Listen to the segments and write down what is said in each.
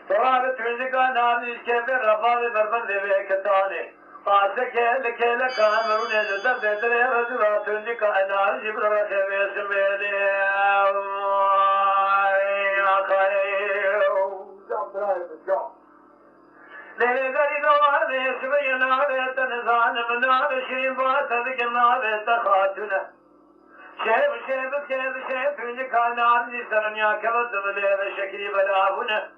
فرابت عندك أنا الكبير رفاضي بربند بكتاني قاسك لك كامرون يجدد دري رجلات عندك أنا جبر ركبي سميني يا خير ليلي غريب وعدي سبينا على تنزان من على شيء باتذك على تخاتنا شيب عندك أنا عندي سرنيا كبد بلي شكري بلابنا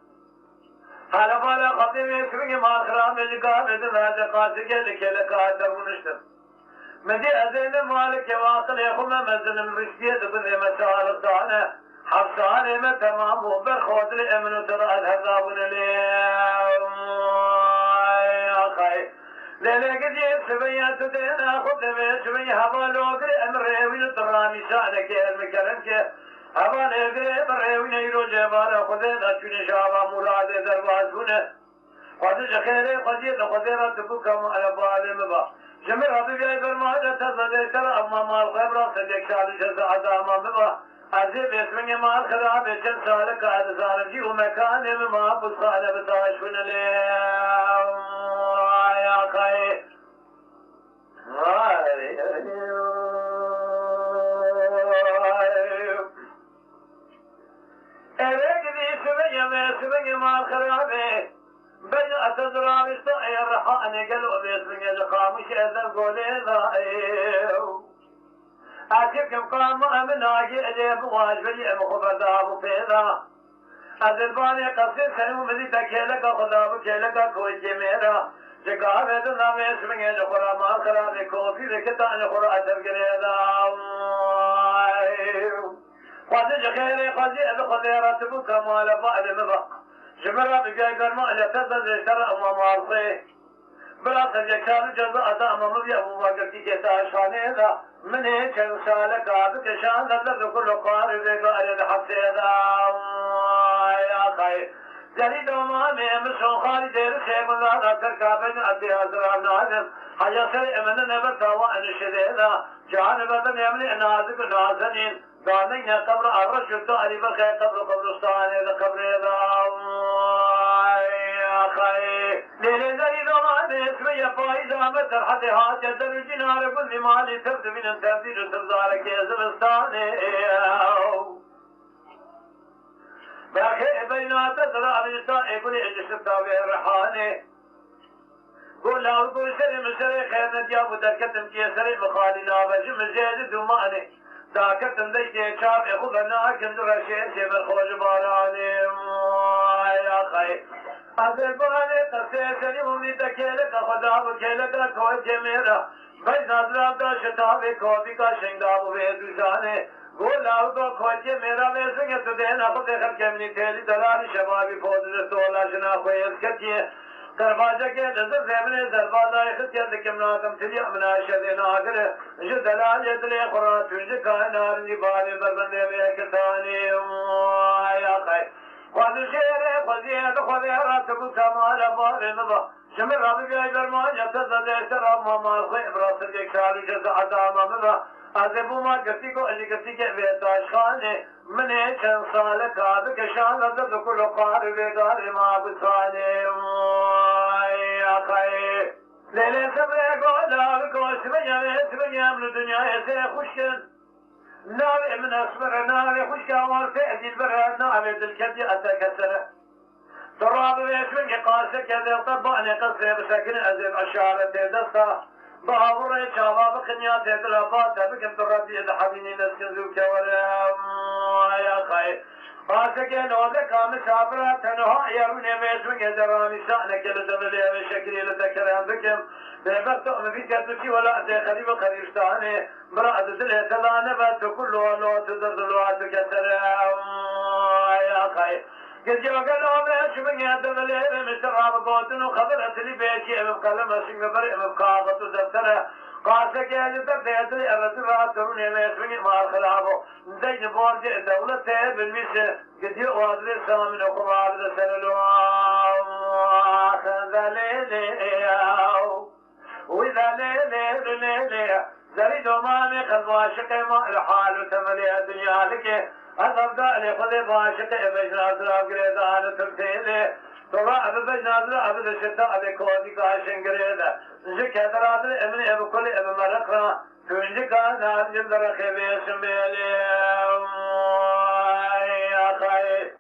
هلا بالا خطيب يسوي ما خرام الجاب هذا قاسك لك هذا ونشتم مدي أذن مالك واصل يخم مزن المرشية بذي مسال طعنة حفصاني ما تمام وبرخوض لأمن ترى هذا ونلي يا خي ليلك جيب سبيات دينا خذ بيسوي هوا لوغري أمري ويطراني شانك المكرمك همان اگره برهوی نیرو جبار خودت چون شابا مراد درواز کنه خودش خیره خودیت خودت تو کم على بالم با جمع ربی بیای برماده تزده کر اما مال خبر صدق شادش عذاب با ازی بسمن مال خراب چند سال کار زارجی و مکان ما بسخانه بتاش کنه یا خای سبني ما خرابه بين أتدرى بستعي الرحاني قالوا بيسبني القامش إذا قولي ضائع أكيكم قام من آجي إلي بواجبي مخبردا وفيدا أذرباني قصير سنو مذي تكيلك خداب كيلك كوي جميرا جقابة نام يسبني الخرا ما خرابه كوفي ذكتا الخرا أترقليدا خذ خيري خذ راتب كمال بعد مضى جمرة بجاي ما لا تزد ترى أمام عرصي بلا سجكار جزاء دام مضي أبو بكر كي شانه ذا من هيك سالك عاد كشان نزل كل قارب قال حسيدا يا خير جريد ما مشون خالد رشيم لا تركابن أدي هذا نازم حيصير من نبت وأن شديدا جان بدن يملي نازك نازنين دانين قبر الرشد داري بخير قبرستان إذا قبر يا خير ليلة زريد وما اسمي فايزة مدر حد حاجة در جنار كل مالي تبد من التبديل تبدارك يا زمستاني بخير بينات تزرع النساء يقول عجش التابع الرحاني قول له قول سري مسري خير ندياب ودركتم كي سري مخالنا بجم زيادة ومعني داكتم ديتي شاب يخوض الناكم درشين شبر خوش باراني يا خير أذرباني ترسيسني ومي تكيلك خداب كيلك كوي جميرا بي نظرام دا شتابي كوبي کا شنگداب ويدوشاني قول له كوي جميرا ويسنگ تدين أخذ خل كمني تيلي دلالي شبابي فوض تولا شنا خويز كتيه دربازه کے نظر زمین دربازه اختیار کمناتم تلی امنا شدنا اگر جو دلال یدلی قرآن تنج کائنات نبال بربندے میں کتانی یا خیر خود شیر خودیت خودیرات کو کمال بار نبا شمر رب بیای برمان یتزد احترام ما خیر براسل یک شال جزا عدام مبا ازبو ما گتی کو الی گتی کے ویتاش خانے من چند سال کاد کشان نظر کل قار بیگار ما بسانے یا خیر لیلے سبرے کو لال کو سبیا من دنیا سے خوشن ناوی من اسمر ناوی خوش وار فعدی البر ناوی دل کدی اتکسر تراب ويشمن قاسك كذا طبعني قصر بسكن أزم أشارة دستا بابور شباب خنيات الأفات بكم تردي الحبيني نسكن زوك ولا يا خير قاسك نوذا كام سابرا تنها يروني ويشمن يدراني شأنك لدملي بشكري لتكرم بكم بفقت أمي كتبكي ولا أتي خريب خريبستاني برأت دلها تلانة بات كل ولو تدردلوات كسر يا خير قد جاء ما شبه يدم ليه مستراب قوتن وخبرت لي بيتي مقلم شنو بري مقاضة دفتر قاسك يا جدر تدري أبد راتوني ما يسمني ما خلافه زين بورج دولة بالمس قد يوادر السلام من أقوار السلام وإذا ليلي زريد ومامي خذ واشق ما الحال وتملي الدنيا لك أضرب لي خذ واشق بجنا أضرب قريدان تبتيلي طبعا بجنا أضرب أبد الشتاء بكودي كاشن قريدا زك هذا أضرب أمني بكل أبد مرقنا كنجك أنا جندر خبيش ميلي يا خير